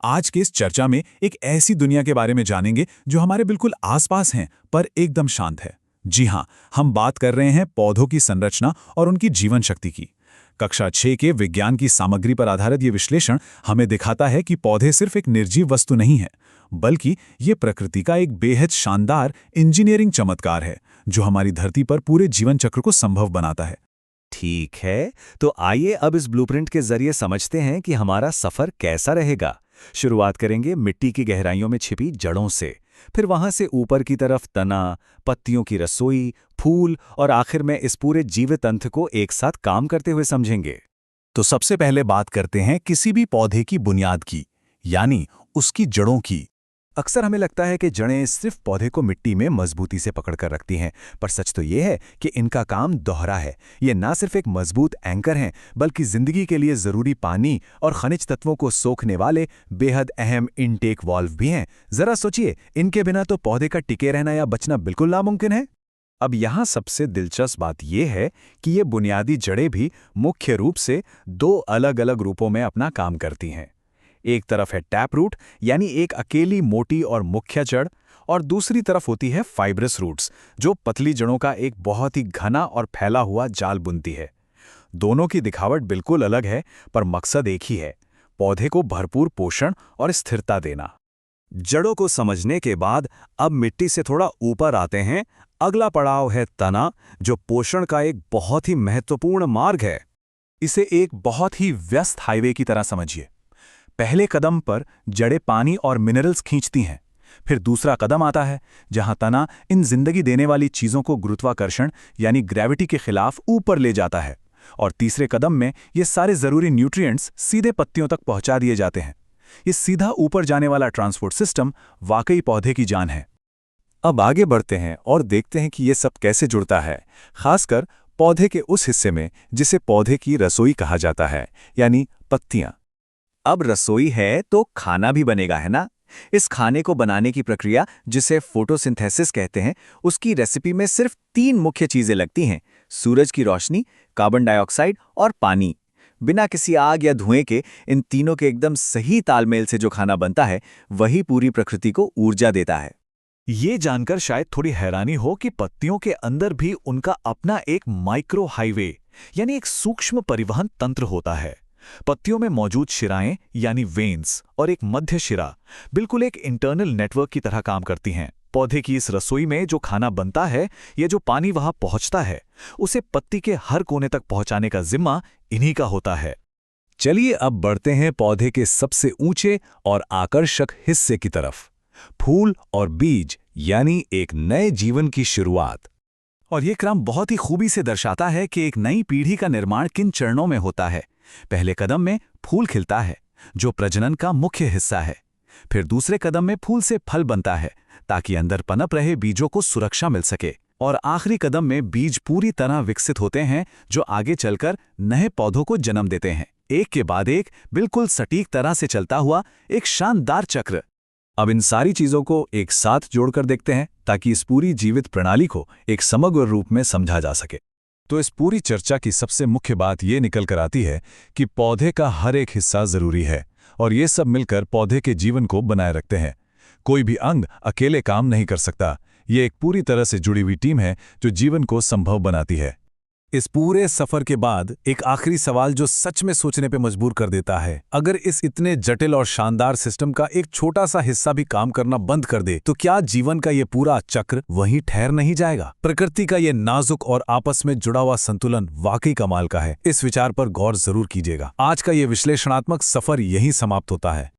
आज के इस चर्चा में एक ऐसी दुनिया के बारे में जानेंगे जो हमारे बिल्कुल आसपास हैं पर एकदम शांत है। जी हाँ, हम बात कर रहे हैं पौधों की संरचना और उनकी जीवन शक्ति की। कक्षा 6 के विज्ञान की सामग्री पर आधारित ये विश्लेषण हमें दिखाता है कि पौधे सिर्फ एक निर्जीव वस्तु नहीं है, बल्कि ये प्रकृति का एक बेहद शानदार इंजीनियरिंग चमत्कार है जो हमारी धरती पर पूरे जीवन चक्र को संभव बनाता है। ठीक है, तो आइए अब इस ब्लूप्रिंट के जरिए समझते हैं कि हमारा सफर कैसा रहेगा। शुरुआत करेंगे मिट्टी की गहराइयों में छिपी जड़ों से, फिर वहां से ऊपर की तरफ तना, पत्तियों की रसोई, फूल और आखिर में इस पूरे जीवित तंत्र को एक साथ काम करते हुए समझेंगे। तो सबसे पहले बात करते हैं किसी भी पौधे की बुनियाद की, यानी उसकी जड़ों की। अक्सर हमें लगता है कि जड़ें सिर्फ पौधे को मिट्टी में मजबूती से पकड़कर रखती हैं, पर सच तो ये है कि इनका काम दोहरा है। ये ना सिर्फ एक मजबूत एंकर हैं, बल्कि जिंदगी के लिए जरूरी पानी और खनिज तत्वों को सोखने वाले बेहद अहम इनटेक वाल्व भी हैं। जरा सोचिए, इनके बिना तो पौधे का टिके रहना या बचना बिल्कुल नामुमकिन है। अब यहाँ सबसे दिलचस्प बात यह है कि ये बुनियादी जड़ें भी मुख्य रूप से दो अलग-अलग रूपों में अपना काम करती हैं। एक तरफ है टैप रूट, यानी एक अकेली मोटी और मुख्य जड़, और दूसरी तरफ होती है फाइब्रस रूट्स, जो पतली जड़ों का एक बहुत ही घना और फैला हुआ जाल बुनती है। दोनों की दिखावट बिल्कुल अलग है, पर मकसद एक ही है, पौधे को भरपूर पोषण और स्थिरता देना। जड़ों को समझने के बाद अब मिट्टी से थोड़ा ऊपर आते हैं। अगला पड़ाव है तना, जो पोषण का एक बहुत ही महत्वपूर्ण मार्ग है। इसे एक बहुत ही व्यस्त हाईवे की तरह समझिए। पहले कदम पर जड़ें पानी और मिनरल्स खींचती हैं, फिर दूसरा कदम आता है जहां तना इन जिंदगी देने वाली चीजों को गुरुत्वाकर्षण यानी ग्रेविटी के खिलाफ ऊपर ले जाता है, और तीसरे कदम में ये सारे जरूरी न्यूट्रिएंट्स सीधे पत्तियों तक पहुंचा दिए जाते हैं। ये सीधा ऊपर जाने वाला ट्रांसपोर्ट सिस्टम वाकई पौधे की जान है। अब आगे बढ़ते हैं और देखते हैं कि ये सब कैसे जुड़ता है, खासकर पौधे के उस हिस्से में जिसे पौधे की रसोई कहा जाता है, यानी पत्तियां। अब रसोई है तो खाना भी बनेगा, है ना? इस खाने को बनाने की प्रक्रिया, जिसे फोटोसिंथेसिस कहते हैं, उसकी रेसिपी में सिर्फ 3 मुख्य चीजें लगती हैं: सूरज की रोशनी, कार्बन डाइऑक्साइड और पानी। बिना किसी आग या धुएं के इन तीनों के एकदम सही तालमेल से जो खाना बनता है, वही पूरी प्रकृति को ऊर्जा देता है। ये जानकर शायद थोड़ी हैरानी हो कि पत्तियों के अंदर भी उनका अपना एक माइक्रो हाईवे यानी एक सूक्ष्म परिवहन तंत्र होता है। पत्तियों में मौजूद शिराएं यानी वेन्स और एक मध्य शिरा बिल्कुल एक इंटरनल नेटवर्क की तरह काम करती हैं। पौधे की इस रसोई में जो खाना बनता है, ये जो पानी वहां पहुंचता है, उसे पत्ती के हर कोने तक पहुंचाने का जिम्मा इन्हीं का होता है। चलिए अब बढ़ते हैं पौधे के सबसे ऊंचे और आकर्षक हिस्से की तरफ, फूल और बीज, यानी एक नए जीवन की शुरुआत। और ये क्रम बहुत ही खूबी से दर्शाता है कि एक नई पीढ़ी का निर्माण किन चरणों में होता है। पहले कदम में फूल खिलता है, जो प्रजनन का मुख्य हिस्सा है। फिर दूसरे कदम में फूल से फल बनता है, ताकि अंदर पनप रहे बीजों को सुरक्षा मिल सके। और आखिरी कदम में बीज पूरी तरह विकसित होते हैं, जो आगे चलकर नए पौधों को जन्म देते हैं। एक के बाद एक बिल्कुल सटीक तरह से चलता हुआ एक शानदार चक्र। अब इन सारी चीजों को एक साथ जोड़कर देखते हैं, ताकि इस पूरी जीवित प्रणाली को एक समग्र रूप में समझा जा सके। तो इस पूरी चर्चा की सबसे मुख्य बात ये निकल कर आती है कि पौधे का हर एक हिस्सा जरूरी है, और ये सब मिलकर पौधे के जीवन को बनाए रखते हैं। कोई भी अंग अकेले काम नहीं कर सकता। ये एक पूरी तरह से जुड़ी हुई टीम है जो जीवन को संभव बनाती है। इस पूरे सफर के बाद एक आखिरी सवाल जो सच में सोचने पे मजबूर कर देता है, अगर इस इतने जटिल और शानदार सिस्टम का एक छोटा सा हिस्सा भी काम करना बंद कर दे, तो क्या जीवन का ये पूरा चक्र वहीं ठहर नहीं जाएगा? प्रकृति का ये नाजुक और आपस में जुड़ा हुआ संतुलन वाकई कमाल का है। इस विचार पर गौर जरूर कीजिएगा। आज का ये विश्लेषणात्मक सफर यहीं समाप्त होता है।